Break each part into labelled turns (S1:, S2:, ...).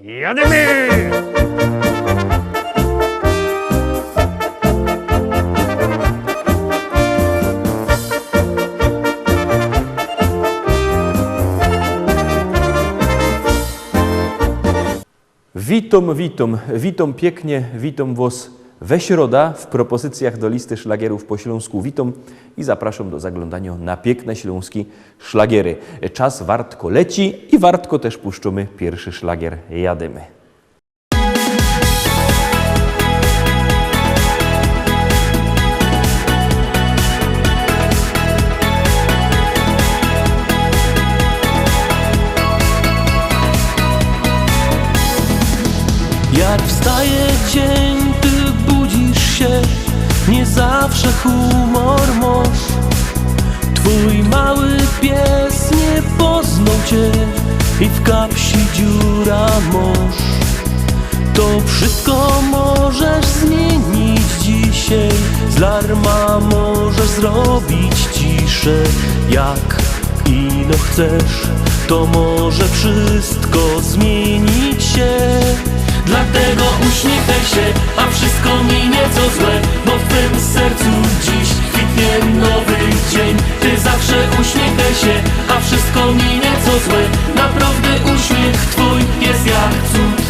S1: Jademy!
S2: Witam pięknie, witam was we środa w propozycjach do listy szlagierów po śląsku. Witam i zapraszam do zaglądania na piękne śląskie szlagiery. Czas wartko leci i wartko też puszczamy pierwszy szlagier Jademy.
S3: Jak wstaje dzień, ty budzisz się, nie zawsze humor masz. Twój mały pies nie poznał cię i w kapsi dziura masz. To wszystko możesz zmienić dzisiaj, z larma możesz zrobić ciszę. Jak ino chcesz, to może wszystko zmienić się. Dlatego uśmiechaj się, a wszystko minie co złe, bo w twym sercu dziś kwitnie nowy dzień. Ty zawsze uśmiechaj się, a wszystko minie co złe. Naprawdę uśmiech twój jest jak cud.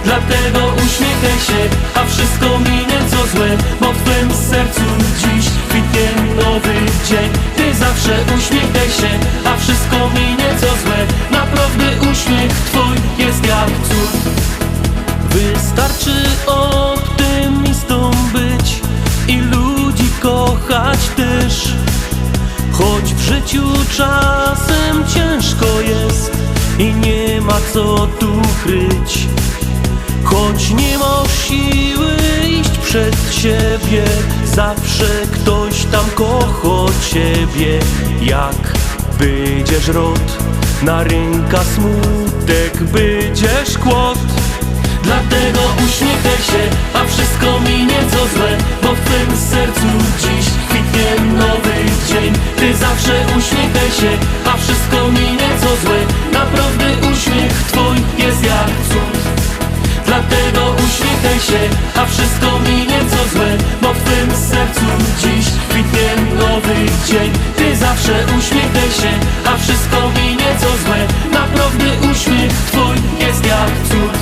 S3: Dlatego uśmiechaj się, a wszystko minie co złe, bo w twym sercu dziś kwitnie nowy dzień. Ty zawsze uśmiechaj się, a wszystko minie co złe. Naprawdę uśmiech twój jest jak cud. Wystarczy optymistą być i ludzi kochać też. Choć w życiu czasem ciężko jest i nie ma co tu kryć. Choć nie masz siły iść przed siebie, zawsze ktoś tam kocha ciebie. Jak będziesz rod, na rynka smutek będziesz kłod. Dlatego uśmiechaj się, a wszystko minie co złe, bo w twym sercu dziś kwitnie nowy dzień. Ty zawsze uśmiechaj się, a wszystko minie co złe. Naprawdę uśmiech twój jest jak cud. Dlatego uśmiechaj się, a wszystko minie co złe, bo w twym sercu dziś kwitnie nowy dzień. Ty zawsze uśmiechaj się, a wszystko minie co złe. Naprawdę uśmiech twój jest jak cud.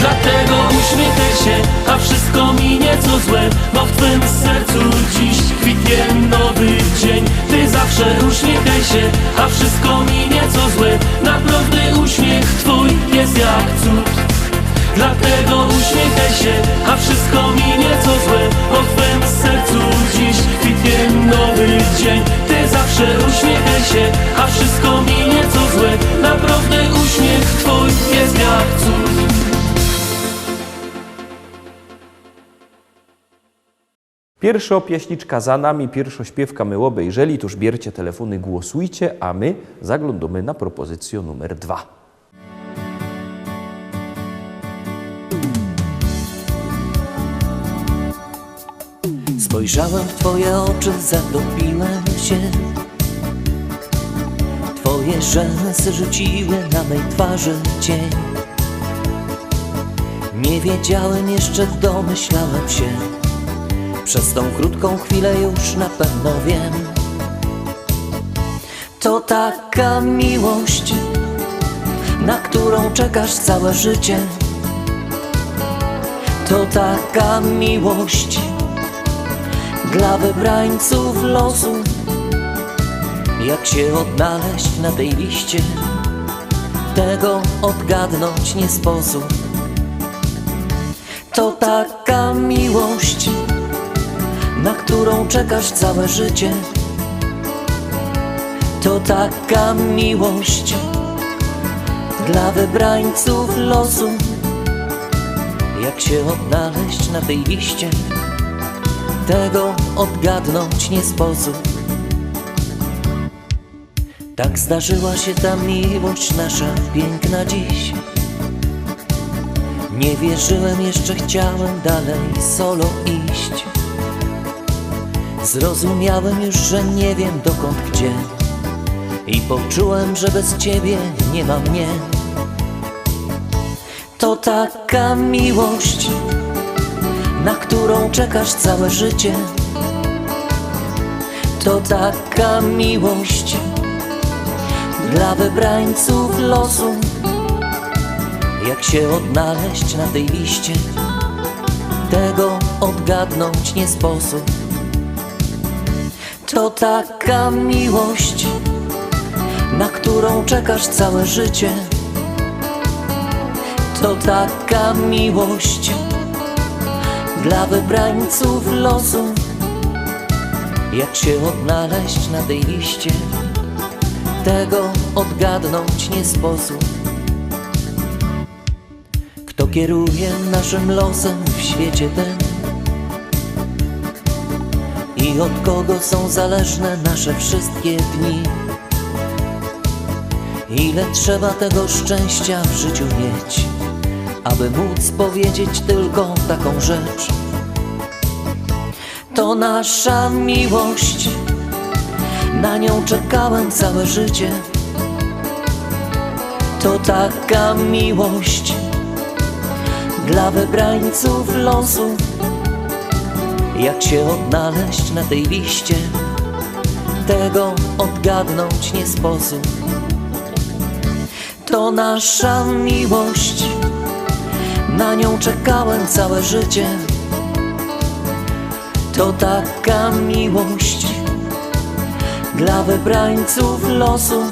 S3: Dlatego uśmiechaj się, a wszystko minie co złe, bo w twym sercu dziś kwitnie nowy dzień. Ty zawsze uśmiechaj się, a wszystko minie co złe. Naprawdę uśmiech twój jest jak cud. Dlatego uśmiechaj się, a wszystko minie co złe, bo w twym sercu dziś kwitnie nowy dzień. Ty zawsze uśmiechaj się, a wszystko minie co złe. Naprawdę uśmiech twój jest jak cud.
S2: Pierwsza pieśniczka za nami, pierwsza śpiewka my obejrzeli, tuż bierzcie telefony, głosujcie, a my zaglądamy na propozycję numer 2.
S4: Spojrzałem w twoje oczy, zatopiłem się. Twoje rzęsy rzuciły na mej twarzy cień. Nie wiedziałem jeszcze, domyślałem się. Przez tą krótką chwilę już na pewno wiem. To taka miłość, na którą czekasz całe życie. To taka miłość dla wybrańców losu. Jak się odnaleźć na tej liście, tego odgadnąć nie sposób. To taka miłość, na którą czekasz całe życie. To taka miłość dla wybrańców losu. Jak się odnaleźć na tej liście, tego odgadnąć nie sposób. Tak zdarzyła się ta miłość nasza piękna dziś. Nie wierzyłem, jeszcze chciałem dalej solo iść. Zrozumiałem już, że nie wiem dokąd, gdzie, i poczułem, że bez ciebie nie ma mnie. To taka miłość, na którą czekasz całe życie. To taka miłość dla wybrańców losu. Jak się odnaleźć na tej liście, tego odgadnąć nie sposób. To taka miłość, na którą czekasz całe życie. To taka miłość dla wybrańców losu. Jak się odnaleźć na tej liście, tego odgadnąć nie sposób. Kto kieruje naszym losem w świecie ten? I od kogo są zależne nasze wszystkie dni? Ile trzeba tego szczęścia w życiu mieć, aby móc powiedzieć tylko taką rzecz? To nasza miłość, na nią czekałem całe życie. To taka miłość dla wybrańców losu. Jak się odnaleźć na tej liście, tego odgadnąć nie sposób. To nasza miłość, na nią czekałem całe życie. To taka miłość dla wybrańców losu.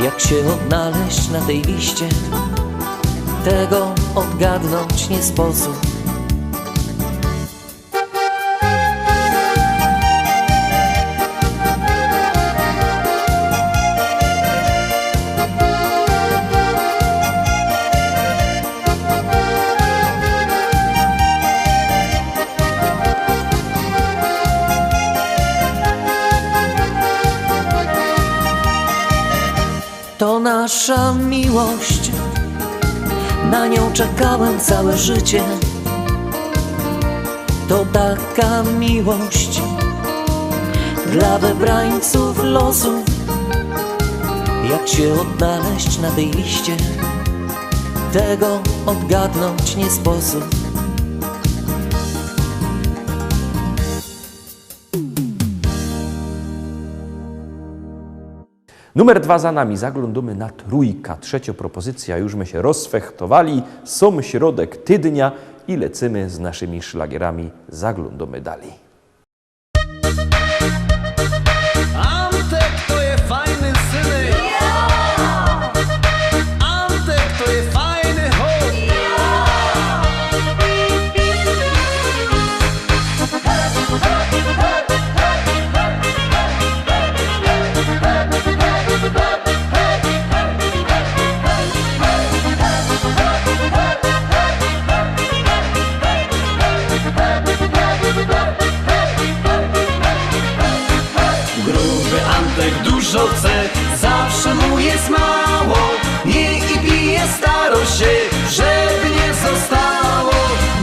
S4: Jak się odnaleźć na tej liście, tego odgadnąć nie sposób. To nasza miłość, na nią czekałem całe życie. To taka miłość dla wybrańców losu. Jak się odnaleźć na tej liście, tego odgadnąć nie sposób.
S2: Numer 2 za nami, zaglądamy na trójka. Trzecia propozycja, już my się rozfechtowali, są środek tydnia i lecimy z naszymi szlagierami, zaglądamy dalej.
S3: Antek to je fajny synek. Antek to je fajny chłop. Gruby Antek dużo chce, zawsze mu jest mało. Nie i pije, staro się, żeby nie zostało.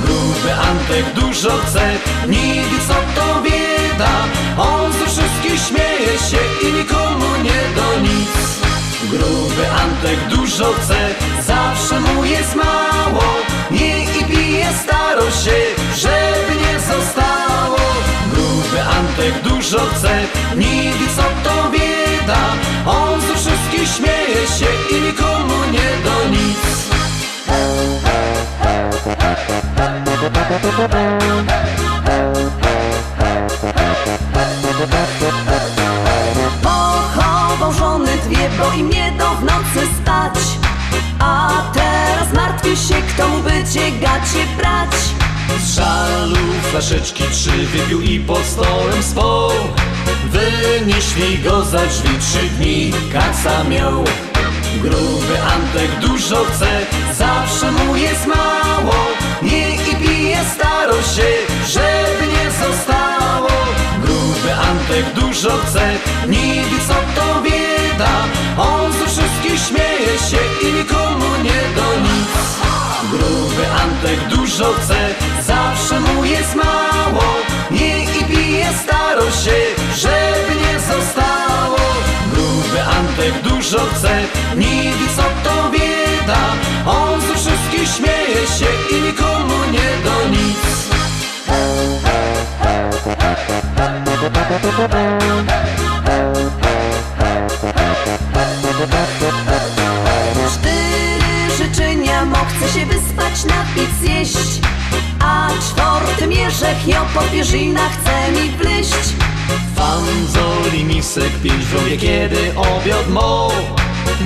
S3: Gruby Antek dużo chce, nie wie co to bieda. On ze wszystkich śmieje się i nikomu nie do nic. Gruby Antek dużo chce, zawsze mu jest mało. Nie i pije, staro się, żeby nie zostało. Gruby Antek dużo chce, nie wie co to bieda. On ze wszystkich śmieje się i nikomu nie do nic.
S1: Pochował żony dwie, bo im nie do w nocy spać. A teraz martwi się, kto mu będzie gacie brać.
S3: Z żalu flaszeczki 3 wypił i pod stołem spał. Wynieśli go za drzwi, 3 dni kaca miał. Gruby Antek dużo chce, zawsze mu jest mało. Nie i pije, staro się, żeby nie zostało. Gruby Antek dużo chce, nie wie co to bieda. On ze wszystkich śmieje się i nikomu nie do nic.
S5: dużo chce, zawsze mu jest mało. Nie i pije staro się, żeby nie zostało. Gruby Antek dużo chce, nie wie co to bieda. On ze wszystkich śmieje się i nikomu nie do nic.
S1: 4 życzenia mo chce się wyspać, napić, zjeść, a 4. mierzech ją po pierzynach chce mi wleść.
S5: Fanzoli misek 5 w rowie, kiedy obiad mo.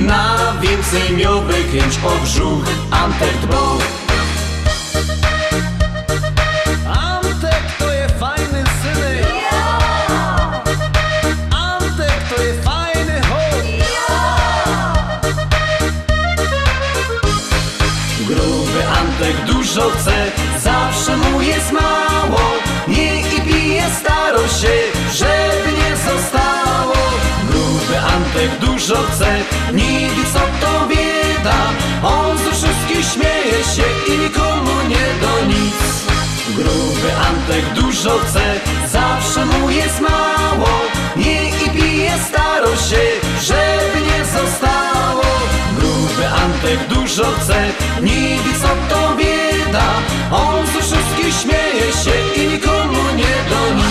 S5: Na więcej miał wykręć o brzuch Antek dbał. Antek to jest fajny synek. Antek to jest fajny chłop. Gruby Antek dużo chce, zawsze mu jest mało. Nie i pije staro się, żeby nie zostało. Gruby Antek dużo chce, nie wie co to bieda. On ze wszystkich śmieje się i nikomu nie do nic. Gruby Antek dużo chce, zawsze mu jest mało. Nie i pije staro się, żeby nie zostało. Gruby Antek dużo chce, nie wie co to bieda. On ze wszystkich śmieje się i nikomu nie do nic.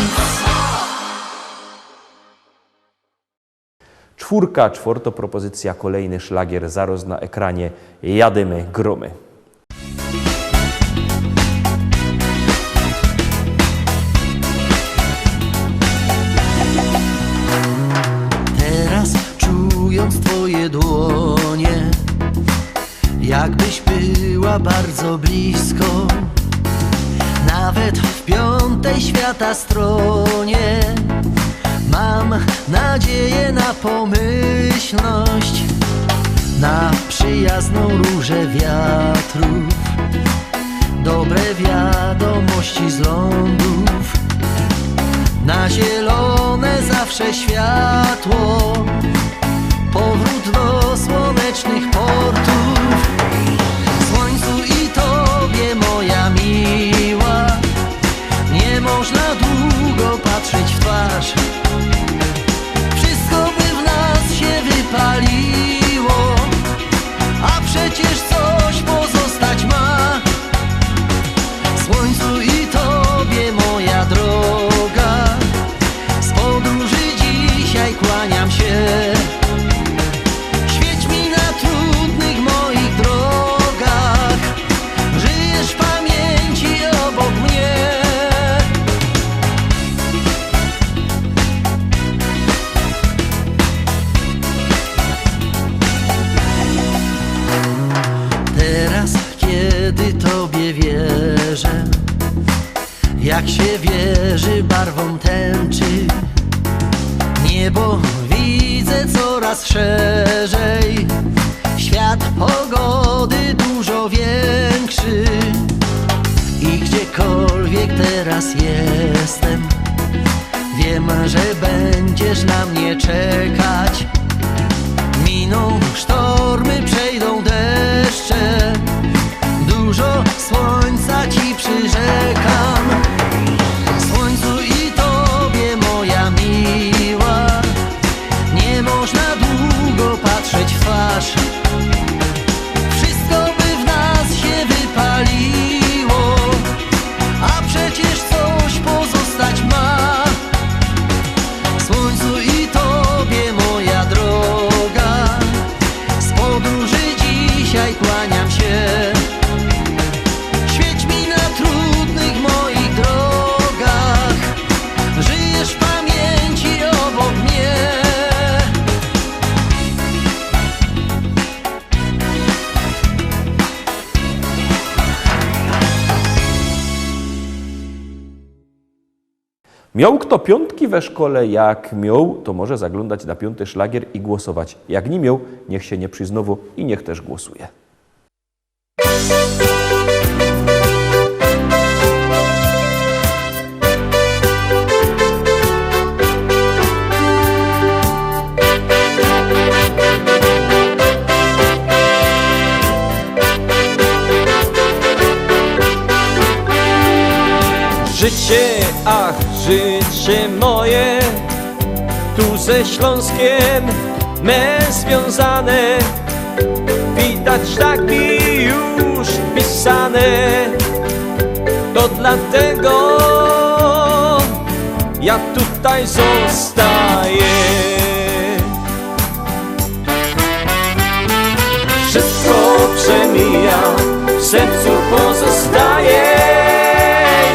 S2: 4. czwarta propozycja, kolejny szlagier zaraz na ekranie. Jadymy gromy.
S3: Teraz czując twoje dłonie, jakbyś była bardzo blisko, nawet w 5. świata stronie. Mam nadzieję na pomyślność, na przyjazną różę wiatrów, dobre wiadomości z lądów, na zielone zawsze światło, powrót do słonecznych portów. Słońcu i tobie, moja miła, nie można długo patrzeć w twarz. Wszystko by w nas się wypaliło, a przecież coś pozostać ma. Słońcu i tobie, moja droga, z podróży dzisiaj kłaniam się. Świeć mi na trudnych moich drogach, żyjesz w pamięci obok mnie. Teraz, kiedy tobie wierzę, jak się wierzy barwom tęczy, niebo widzę coraz szerzej, świat pogody dużo większy. I gdziekolwiek teraz jestem, wiem, że będziesz na mnie czekać. Miną sztormy, przejdą deszcze, dużo słońca ci przyrzekam. Słońcu i tobie, moja miła, nie można długo patrzeć w twarz. Wszystko by w nas się wypaliło, a przecież coś pozostać ma. Słońcu i tobie, moja droga, z podróży dzisiaj kłaniam się. Świeć mi na trudnych moich drogach, żyjesz w pamięci obok mnie.
S2: Miał kto 5 we szkole? Jak miał, to może zaglądać na 5. szlagier i głosować. Jak nie miał, niech się nie przy znowu i niech też głosuje.
S3: Życie, ach, życie moje, tu ze Śląskiem me związane, widać tak mi już pisane. To dlatego ja tutaj zostaję. Wszystko przemija, w sercu pozostaje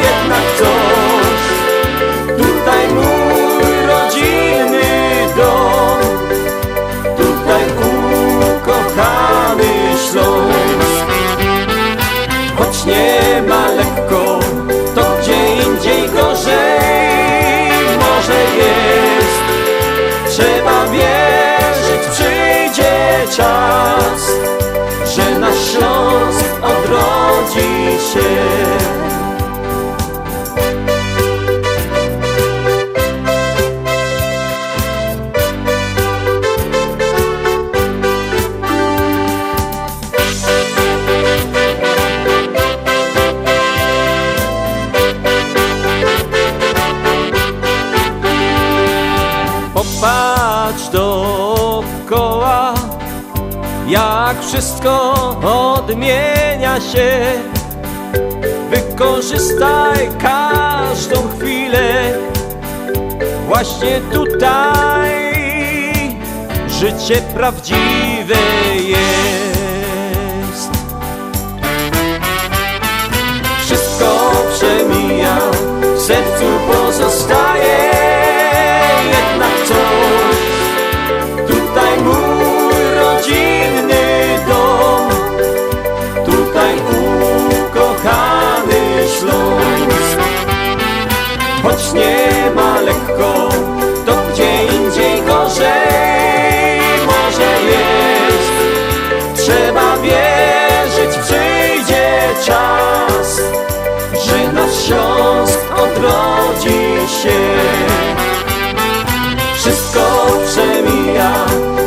S3: jednak coś. Tutaj mój rodzinny dom, tutaj ukochany Śląsk. Choć nie ma lekko, to gdzie indziej gorzej może jest. Trzeba wierzyć, przyjdzie czas, że nasz Śląsk odrodzi się. Popatrz dookoła, jak wszystko odmienia się. Wykorzystaj każdą chwilę, właśnie tutaj życie prawdziwe jest. Wszystko przemija, w sercu pozostaje jednak coś. Tutaj mój rodzinny dom, tutaj ukochany Śląsk. Choć nie ma lekko, to gdzie indziej gorzej może jest. Trzeba wierzyć, przyjdzie czas, że nasz Śląsk odrodzi się. Wszystko przemija,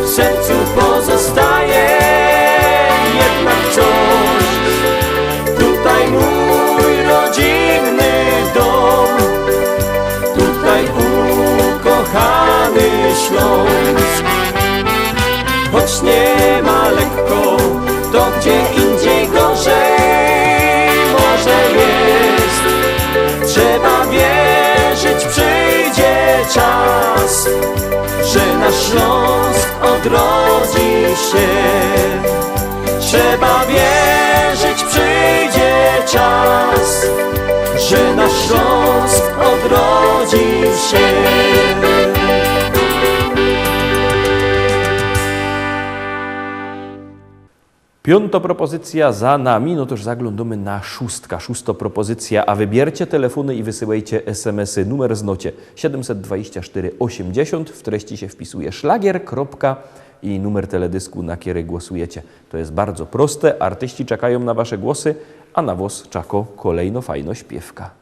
S3: w sercu pozostaje jednak coś. Tutaj mój rodzinny dom, tutaj ukochany Śląsk. Choć nie ma lekko, to gdzie indziej gorzej może jest. Trzeba wierzyć, przyjdzie czas, że nasz Śląsk odrodzi się. Trzeba wierzyć, przyjdzie czas, że nasz Śląsk odrodzi się.
S2: Piąta propozycja za nami, no to już zaglądamy na szóstka. Szósta propozycja, a wybiercie telefony i wysyłajcie SMS-y. Numer znocie 724 80. W treści się wpisuje szlagier, i numer teledysku, na który głosujecie. To jest bardzo proste. Artyści czekają na wasze głosy, a na was czako kolejno fajno śpiewka.